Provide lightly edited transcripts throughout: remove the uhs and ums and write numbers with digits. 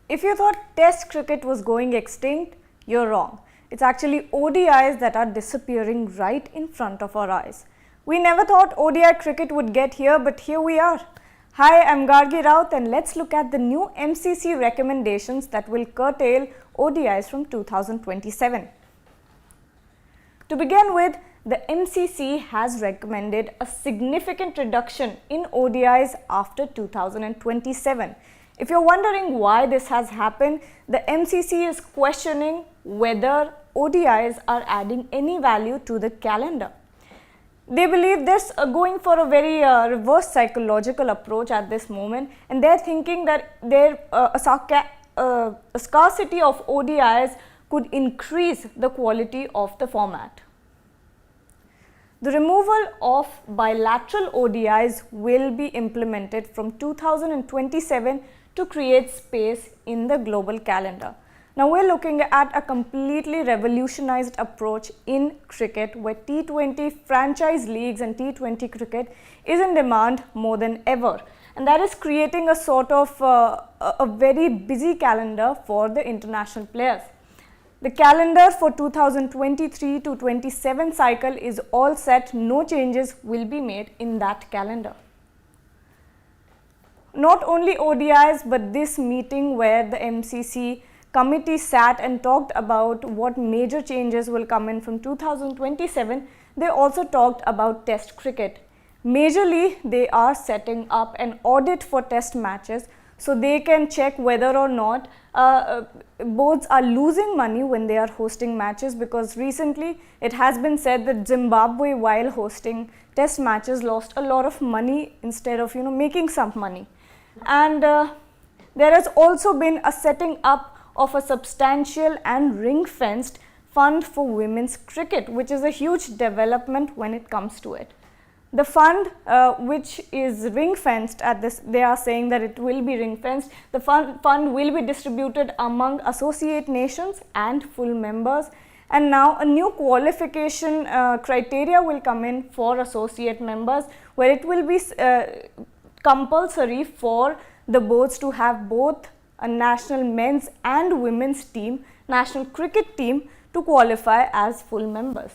If you thought Test cricket was going extinct, you're wrong. It's actually ODIs that are disappearing right in front of our eyes. We never thought ODI cricket would get here, but here we are. Hi, I'm Gargi Raut and let's look at the new MCC recommendations that will curtail ODIs from 2027. To begin with, the MCC has recommended a significant reduction in ODIs after 2027. If you're wondering why this has happened, the MCC is questioning whether ODIs are adding any value to the calendar. They believe they're going for a very reverse psychological approach at this moment, and they're thinking that a scarcity of ODIs could increase the quality of the format. The removal of bilateral ODIs will be implemented from 2027 to create space in the global calendar. Now we're looking at a completely revolutionized approach in cricket where T20 franchise leagues and T20 cricket is in demand more than ever. And that is creating a sort of a very busy calendar for the international players. The calendar for 2023 to 27 cycle is all set, no changes will be made in that calendar. Not only ODIs, but this meeting where the MCC committee sat and talked about what major changes will come in from 2027, they also talked about Test cricket. Majorly, they are setting up an audit for Test matches so they can check whether or not boards are losing money when they are hosting matches, because recently it has been said that Zimbabwe, while hosting Test matches, lost a lot of money instead of making some money. And there has also been a setting up of a substantial and ring-fenced fund for women's cricket, which is a huge development when it comes to it. The fund, which is ring-fenced at this, they are saying that it will be ring-fenced. The fund will be distributed among associate nations and full members. And now a new qualification criteria will come in for associate members, where it will be compulsory for the boards to have both a national men's and women's team, national cricket team, to qualify as full members.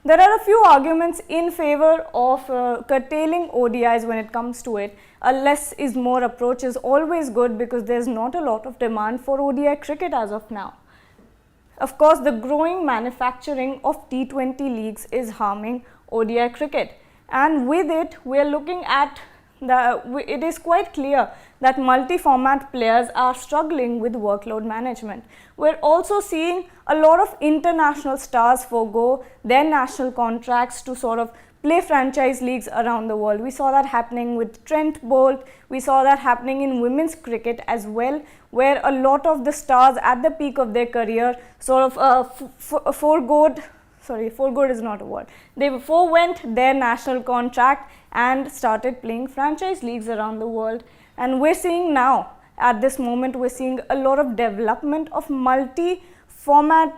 There are a few arguments in favor of curtailing ODIs when it comes to it. A less is more approach is always good because there's not a lot of demand for ODI cricket as of now. Of course, the growing manufacturing of T20 leagues is harming ODI cricket, and with it we are looking at it is quite clear that multi-format players are struggling with workload management. We're also seeing a lot of international stars forego their national contracts to sort of play franchise leagues around the world. We saw that happening with Trent Bolt. We saw that happening in women's cricket as well, where a lot of the stars at the peak of their career sort of forewent their national contract and started playing franchise leagues around the world. And we're seeing now, at this moment, we're seeing a lot of development of multi-format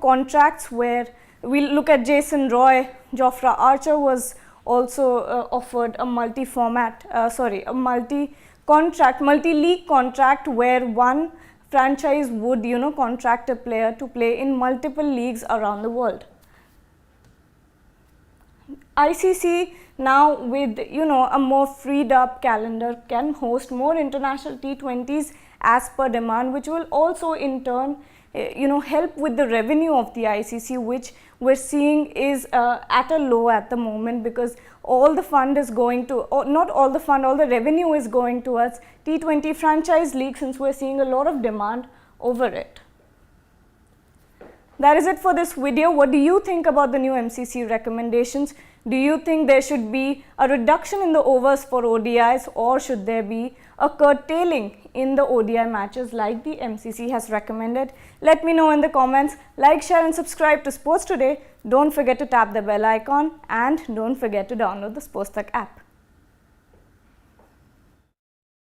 contracts, where we look at Jason Roy, Jofra Archer was also offered a multi-format, a multi-league contract where one franchise would contract a player to play in multiple leagues around the world. ICC now, with a more freed up calendar, can host more international T20s as per demand, which will also in turn help with the revenue of the ICC, which we're seeing is at a low at the moment, because all the fund is going to, or not all the fund, all the revenue is going towards T20 franchise league, since we're seeing a lot of demand over it. That is it for this video. What do you think about the new MCC recommendations? Do you think there should be a reduction in the overs for ODIs, or should there be a curtailing in the ODI matches like the MCC has recommended? Let me know in the comments. Like, share and subscribe to Sports Today. Don't forget to tap the bell icon and don't forget to download the AajTak app.